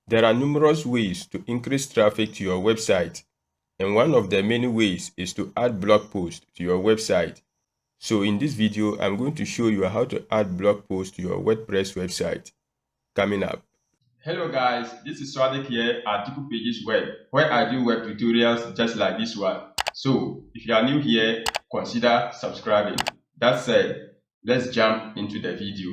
There are numerous ways to increase traffic to your website, and one of the many ways is to add blog posts to your website. So in this video, I'm going to show you how to add blog posts to your WordPress website. Coming up. Hello guys, this is Swadik here at Dikupages Web, where I do web tutorials just like this one. So if you are new here, consider subscribing. That said, let's jump into the video.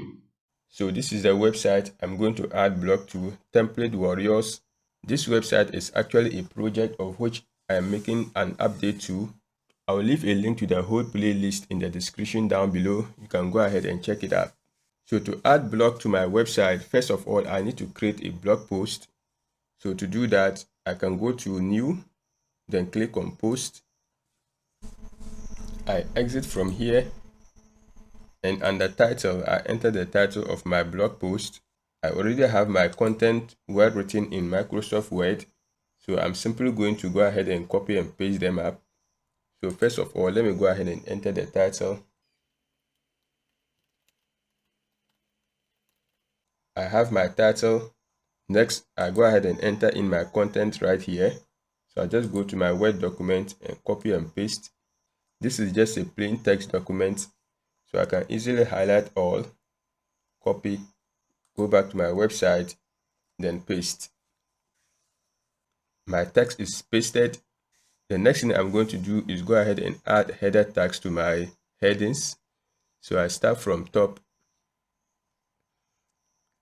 So this is the website I'm going to add blog to, Template Warriors. This website is actually a project of which I am making an update to. I will leave a link to the whole playlist in the description down below. You can go ahead and check it out. So to add blog to my website, first of all, I need to create a blog post. So to do that, I can go to New, then click on Post. I exit from here, and under Title, I enter the title of my blog post. I already have my content well written in Microsoft Word, so I'm simply going to go ahead and copy and paste them up. So first of all, let me go ahead and enter the title. I have my title. Next, I go ahead and enter in my content right here. So I just go to my Word document and copy and paste. This is just a plain text document, so I can easily highlight all, copy, go back to my website, then paste. My text is pasted. The next thing I'm going to do is go ahead and add header tags to my headings. So I start from top.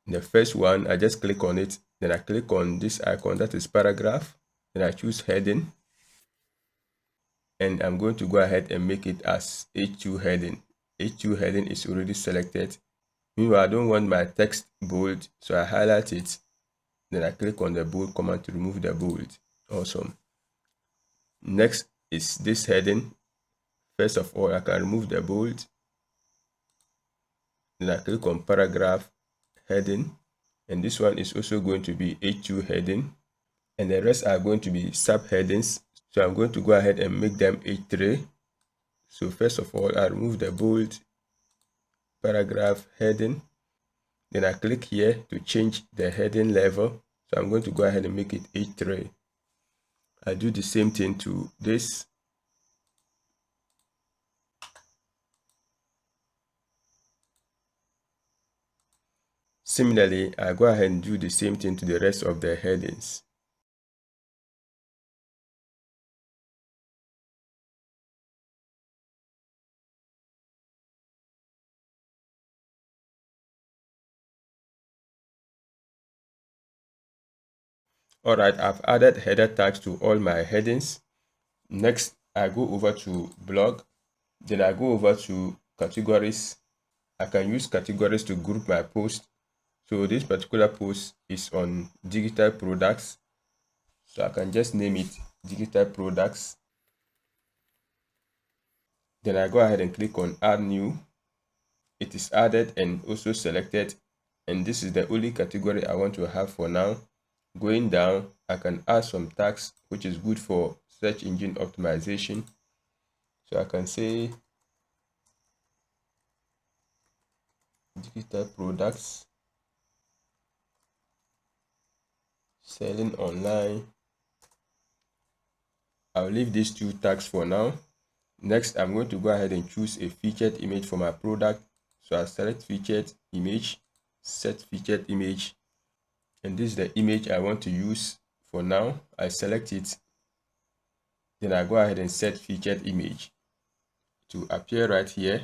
The first one, I just click on it. Then I click on this icon, that is paragraph. Then I choose heading. And I'm going to go ahead and make it as H2 heading. H2 heading is already selected. Meanwhile, I don't want my text bold, so I highlight it. Then I click on the bold command to remove the bold. Awesome. Next is this heading. First of all, I can remove the bold. Then I click on paragraph heading, and this one is also going to be H2 heading, and the rest are going to be subheadings. So I'm going to go ahead and make them H3. So first of all, I remove the bold, paragraph heading. Then I click here to change the heading level. So I'm going to go ahead and make it H3. I do the same thing to this. Similarly, I go ahead and do the same thing to the rest of the headings. Alright, I've added header tags to all my headings. Next, I go over to blog. Then I go over to categories. I can use categories to group my post. So this particular post is on digital products. So I can just name it digital products. Then I go ahead and click on add new. It is added and also selected. And this is the only category I want to have for now. Going down, I can add some tags, which is good for search engine optimization. So I can say digital products, selling online. I'll leave these two tags for now. Next, I'm going to go ahead and choose a featured image for my product. So I select featured image, set featured image, and this is the image I want to use for now. I select it, then I go ahead and set featured image to appear right here.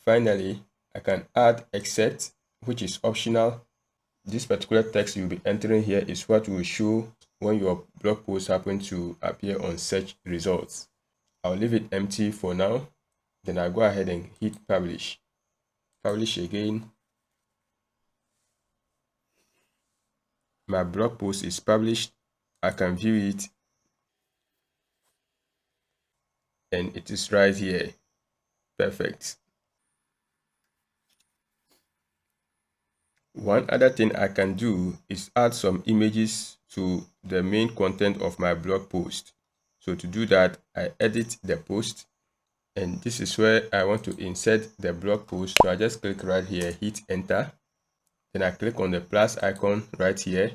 Finally, I can add except, which is optional. This particular text you'll be entering here is what will show when your blog post happens to appear on search results. I'll leave it empty for now. Then I'll go ahead and hit publish. Publish again. My blog post is published. I can view it, and it is right here. Perfect. One other thing I can do is add some images to the main content of my blog post. So to do that, I edit the post, and this is where I want to insert the blog post. So I just click right here, hit enter. Then I click on the plus icon right here.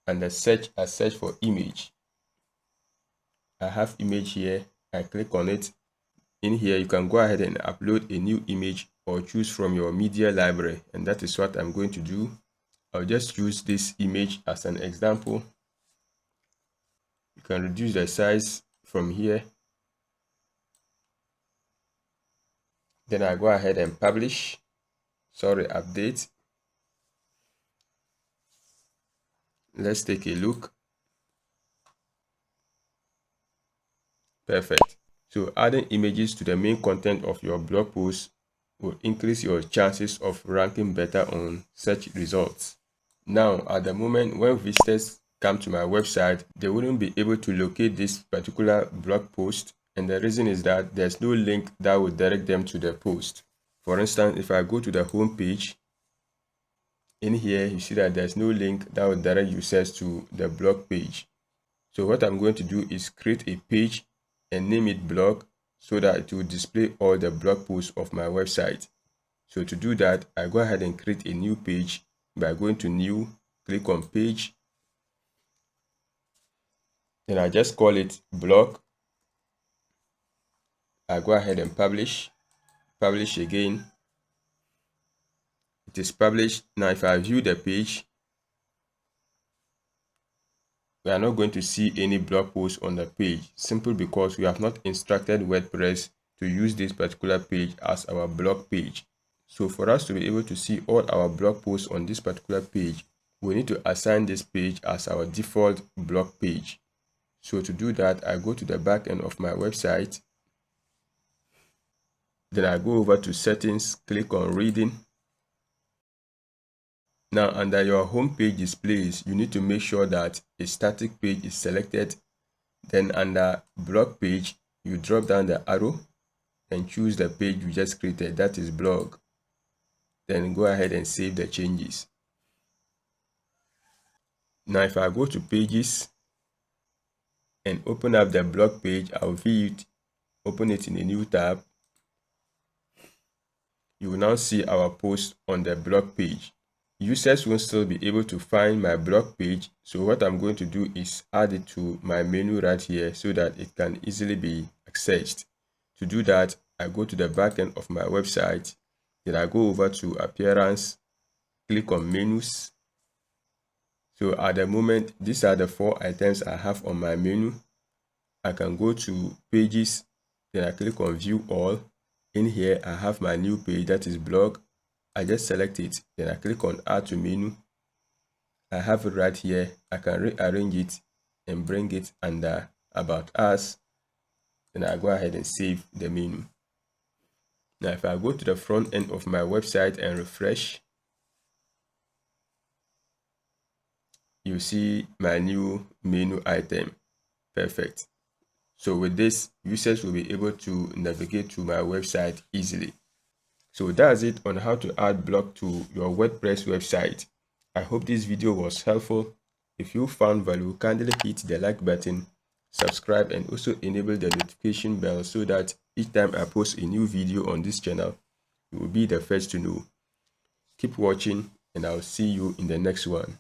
Under search, I search for image. I have image here. I click on it. In here, you can go ahead and upload a new image or choose from your media library, and that is what I'm going to do. I'll just use this image as an example. You can reduce the size from here. Then I go ahead and publish. Update. Let's take a look. Perfect. So adding images to the main content of your blog post will increase your chances of ranking better on search results. Now, at the moment when visitors come to my website, they wouldn't be able to locate this particular blog post, and the reason is that there's no link that will direct them to the post. For instance, if I go to the home page, in here you see that there's no link that will direct users to the blog page. So what I'm going to do is create a page and name it blog so that it will display all the blog posts of my website. So to do that, I go ahead and create a new page by going to new, click on page, then I just call it blog. I go ahead and publish again. It is published. Now if I view the page, we are not going to see any blog posts on the page, simply because we have not instructed WordPress to use this particular page as our blog page. So for us to be able to see all our blog posts on this particular page, we need to assign this page as our default blog page. So to do that, I go to the back end of my website. Then I go over to settings, click on reading. Now under your home page displays, you need to make sure that a static page is selected. Then under blog page, you drop down the arrow and choose the page you just created, that is blog. Then go ahead and save the changes. Now if I go to pages and open up the blog page, I'll view it, open it in a new tab. You will now see our post on the blog page. Users will still be able to find my blog page, so what I'm going to do is add it to my menu right here so that it can easily be accessed. To do that, I go to the back end of my website, then I go over to appearance, click on menus. So at the moment, these are the 4 items I have on my menu. I can go to pages, then I click on view all. In here, I have my new page, that is blog. I just select it, then I click on add to menu. I have it right here. I can rearrange it and bring it under about us. Then I go ahead and save the menu. Now if I go to the front end of my website and refresh, you see my new menu item. Perfect. So with this, users will be able to navigate to my website easily. So that's it on how to add blog to your WordPress website. I hope this video was helpful. If you found value, kindly hit the like button, subscribe, and also enable the notification bell so that each time I post a new video on this channel, you will be the first to know. Keep watching, and I'll see you in the next one.